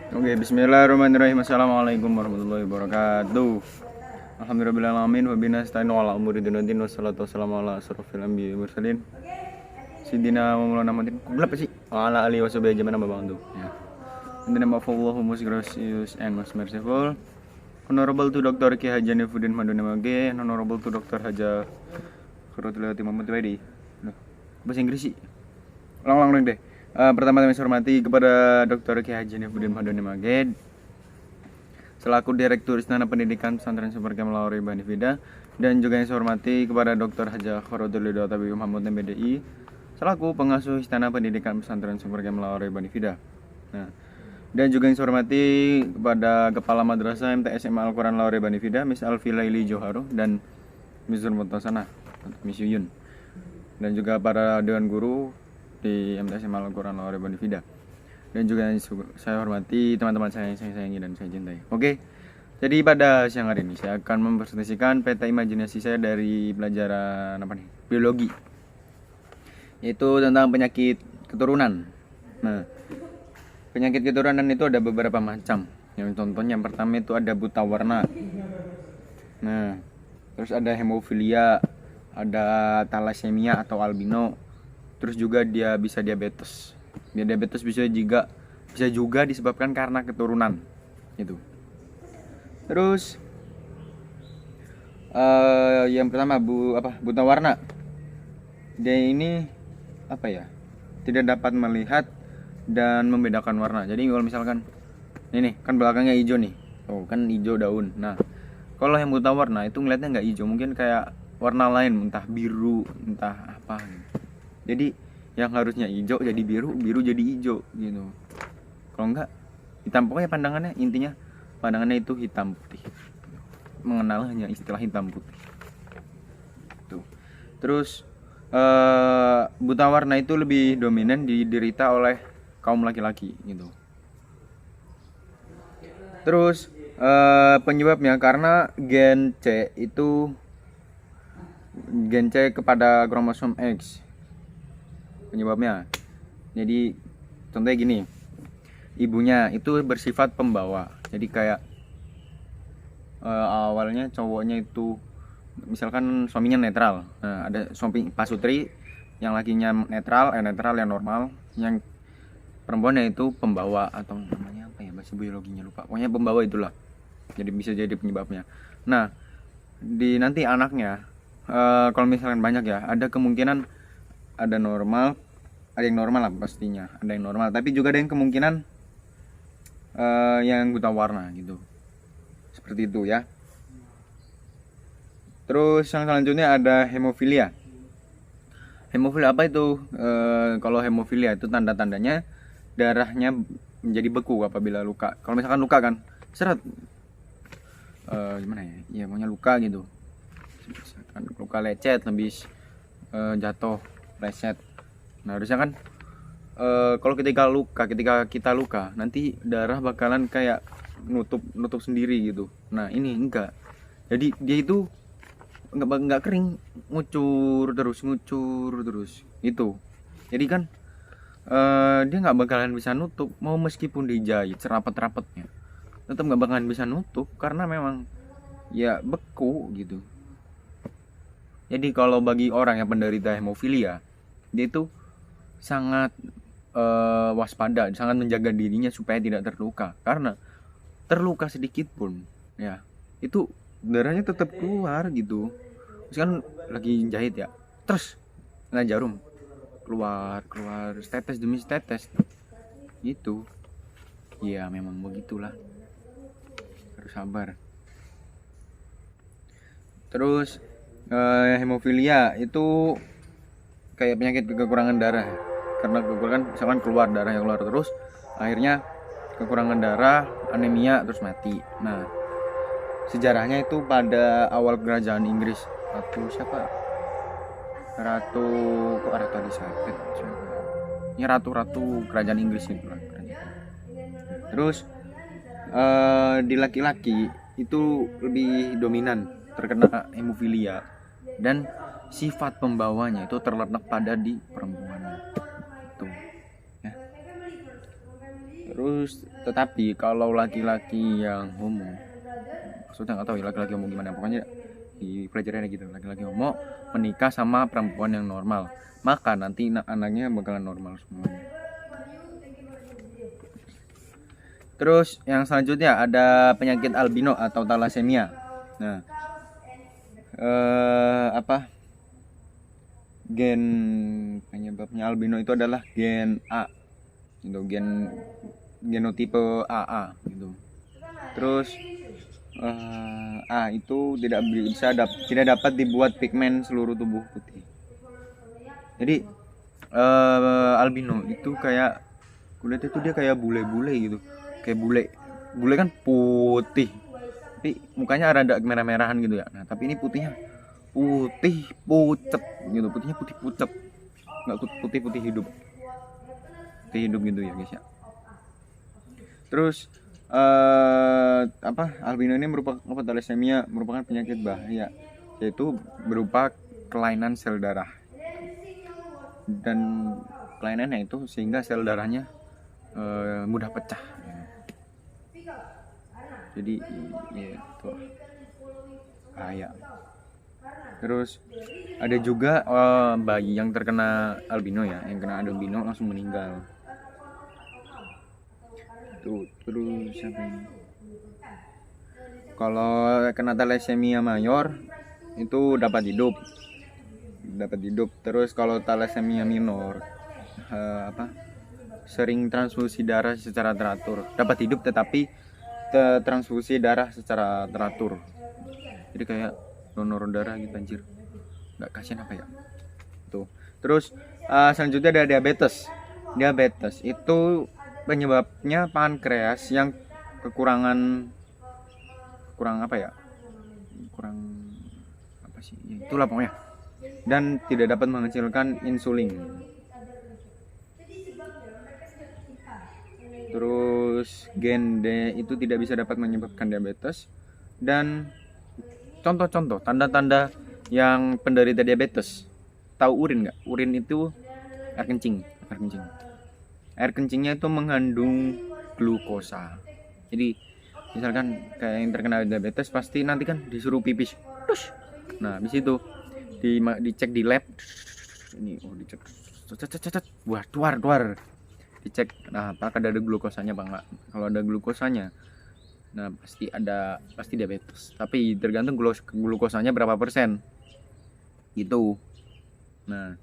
Oke, bismillahirrahmanirrahim. Assalamualaikum warahmatullahi wabarakatuh. Alhamdulillahirrahmanirrahim. Wabina stain wa ala umuri dinudin. Wassalatu wassalamu ala asrofil anbiya mursalin Sidina wa maulana Muhammadin. Gelap sih? Wa ala alihi wa sahbihi ajma'in amma ba'du. Ya. In the name of Allah, most gracious and most merciful. Honorable to Dr. Ki Haji Hanifuddin Manduni Mage. Honorable to Dr. Haja Khairuddin Muhammad Waidi. Bahasa Inggris sih. Ulang-ulang deh. Pertama-tama saya hormati kepada Dr. Ki Haji Hanifuddin Manduni Mage selaku Direktur Istana Pendidikan Pesantren Super Camp Lauri Banifida, dan juga yang saya hormati kepada Dr. Haja Khairuddin Muhammad MBDI selaku Pengasuh Istana Pendidikan Pesantren Super Camp Lauri Banifida. Nah, dan juga yang saya hormati kepada Kepala Madrasah MTS SMA Al-Quran Lauri Banifida, Miss Alfi Laili Joharo dan Miss Zurmutasana, Miss Yuyun, dan juga para Dewan Guru di MTS SMA Al-Quran Lauri Banifida, dan juga yang saya hormati teman-teman saya yang saya sayangi dan saya cintai. Oke, jadi pada siang hari ini saya akan mempresentasikan peta imajinasi saya dari pelajaran biologi, yaitu tentang penyakit keturunan. Nah, penyakit keturunan itu ada beberapa macam. Yang contohnya yang pertama itu ada buta warna. Nah, terus ada hemofilia, ada thalassemia atau albino. Terus juga dia bisa diabetes. Diabetes bisa juga disebabkan karena keturunan. Itu. Terus yang pertama buta warna. Dia ini tidak dapat melihat dan membedakan warna. Jadi kalau misalkan ini kan belakangnya hijau nih. Oh, kan hijau daun. Nah, kalau yang buta warna itu ngeliatnya nggak hijau, mungkin kayak warna lain, entah biru, entah apa. Jadi yang harusnya hijau jadi biru, biru jadi hijau gitu. Kalau enggak hitam, pokoknya pandangannya itu hitam putih. Mengenal hanya istilah hitam putih. Tuh. Terus buta warna itu lebih dominan diderita oleh kaum laki-laki gitu. Terus penyebabnya karena gen C kepada kromosom X. Penyebabnya, jadi contohnya gini, ibunya itu bersifat pembawa. Jadi kayak awalnya cowoknya itu misalkan suaminya netral. Nah, ada suami pasutri yang lakinya netral yang normal, yang perempuannya itu pembawa atau namanya apa ya, bahasa biologinya lupa, pokoknya pembawa itulah. Jadi bisa jadi penyebabnya. Nah, di nanti anaknya kalau misalkan banyak ya, ada kemungkinan ada yang normal lah pastinya, ada yang normal, tapi juga ada yang kemungkinan yang buta warna gitu, seperti itu ya. Terus yang selanjutnya ada hemofilia. Hemofilia apa itu? Kalau hemofilia itu tanda-tandanya darahnya menjadi beku apabila luka. Kalau misalkan luka kan seret gimana ya, pokoknya luka gitu, misalkan luka lecet, habis jatuh pleset. Nah, harusnya kan kalau ketika kita luka, nanti darah bakalan kayak nutup sendiri gitu. Nah, ini enggak. Jadi dia itu enggak kering, ngucur terus itu. Jadi kan dia nggak bakalan bisa nutup, mau meskipun dijahit serapet-rapetnya tetap nggak bakalan bisa nutup karena memang ya beku gitu. Jadi kalau bagi orang yang penderita hemofilia, dia itu sangat waspada, sangat menjaga dirinya supaya tidak terluka, karena terluka sedikit pun ya itu darahnya tetap keluar gitu. Misalkan lagi jahit ya, terus kena jarum, keluar tetes demi tetes gitu. Ya memang begitulah, harus sabar. Terus hemofilia itu kayak penyakit kekurangan darah, karena misalkan keluar darah yang keluar terus, akhirnya kekurangan darah, anemia, terus mati. Nah, sejarahnya itu pada awal kerajaan Inggris, Ratu Elizabeth, ini ratu kerajaan Inggris itu lah. Terus di laki-laki itu lebih dominan terkena hemofilia, dan sifat pembawanya itu terletak pada di perempuan itu ya. Terus tetapi kalau laki-laki yang homo, maksudnya nggak tahu ya laki-laki homo gimana, pokoknya di pelajarannya gitu, laki-laki homo menikah sama perempuan yang normal, maka nanti anaknya bakalan normal semuanya. Terus yang selanjutnya ada penyakit albino atau thalassemia. Nah, gen penyebabnya albino itu adalah gen A, gitu, genotipe AA gitu. Terus A itu tidak dapat dibuat pigmen seluruh tubuh putih. Jadi albino itu kayak kulitnya itu dia kayak bule-bule gitu, kayak bule kan putih, tapi mukanya rada merah-merahan gitu ya. Nah tapi ini putihnya putih pucet gitu, putihnya putih pucet, nggak putih hidup gitu ya guys ya. Terus albino ini merupakan thalassemia merupakan penyakit bahaya, yaitu berupa kelainan sel darah, dan kelainannya itu sehingga sel darahnya mudah pecah. Jadi ya itu bahaya. Terus ada juga bayi yang terkena albino ya, yang kena albino langsung meninggal. Tuh, terus apa ini? Kalau kena thalassemia mayor itu dapat hidup. Terus kalau thalassemia minor sering transfusi darah secara teratur, dapat hidup tetapi transfusi darah secara teratur. Jadi kayak donor darah gitu anjir, nggak kasihan apa ya tuh. Terus selanjutnya ada diabetes itu penyebabnya pankreas yang kurang apa sih ya, itulah pokoknya, dan tidak dapat menghasilkan insulin. Terus gen D itu tidak bisa dapat menyebabkan diabetes. Dan contoh-contoh tanda-tanda yang penderita diabetes, tahu urin nggak? Urin itu air kencing. Air kencingnya itu mengandung glukosa. Jadi misalkan kayak yang terkena diabetes pasti nanti kan disuruh pipis. Nah habis itu dicek di lab, dicek keluar dicek, nah apakah ada glukosanya apa enggak. Kalau ada glukosanya, nah pasti diabetes, tapi tergantung glukosanya berapa persen gitu. Nah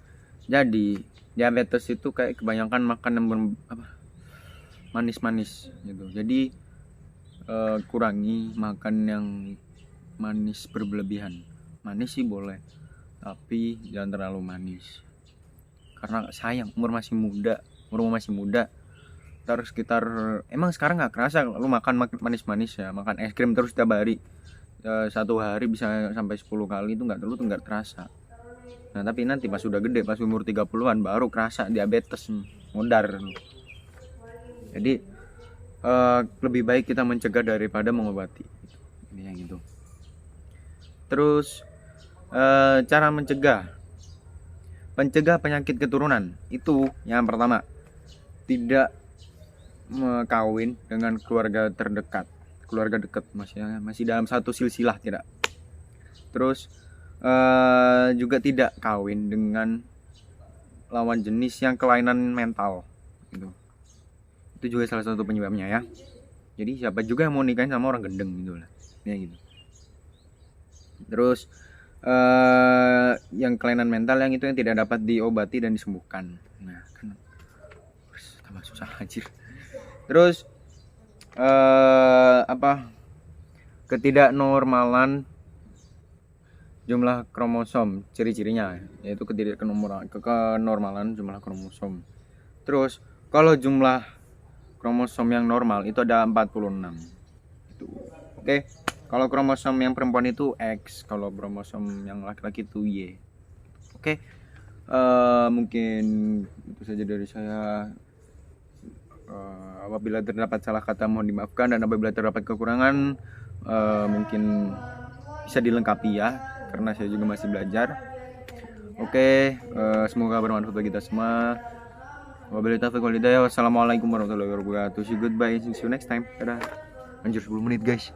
jadi diabetes itu kayak kebanyakan makan yang manis-manis gitu. Jadi kurangi makan yang manis berlebihan. Manis sih boleh, tapi jangan terlalu manis, karena sayang umur masih muda. Terus sekitar emang sekarang nggak kerasa lu makan manis-manis ya, makan es krim terus setiap hari, satu hari bisa sampai 10 kali itu nggak terasa. Nah tapi nanti pas udah gede, pas umur 30-an baru kerasa diabetes modar. Jadi lebih baik kita mencegah daripada mengobati, ini yang gitu. Terus cara mencegah penyakit keturunan itu yang pertama, tidak kawin dengan keluarga dekat, masih dalam satu silsilah, tidak. Terus juga tidak kawin dengan lawan jenis yang kelainan mental gitu. Itu juga salah satu penyebabnya ya. Jadi siapa juga yang mau nikahin sama orang gendeng gitu lah ya gitu. Terus yang kelainan mental yang itu yang tidak dapat diobati dan disembuhkan. Nah kan tambah susah anjir. Terus ketidaknormalan jumlah kromosom, ciri-cirinya yaitu kenormalan jumlah kromosom. Terus kalau jumlah kromosom yang normal itu ada 46 itu. Oke. Kalau kromosom yang perempuan itu X, kalau kromosom yang laki-laki itu Y. Oke. Mungkin itu saja dari saya. Apabila terdapat salah kata mohon dimaafkan, dan apabila terdapat kekurangan mungkin bisa dilengkapi ya, karena saya juga masih belajar. Oke, semoga bermanfaat bagi kita semua. Wabillahi taufiq wal hidayah. Wassalamualaikum warahmatullahi wabarakatuh. See you, goodbye. See you next time. Dadah. Anjir 10 menit guys.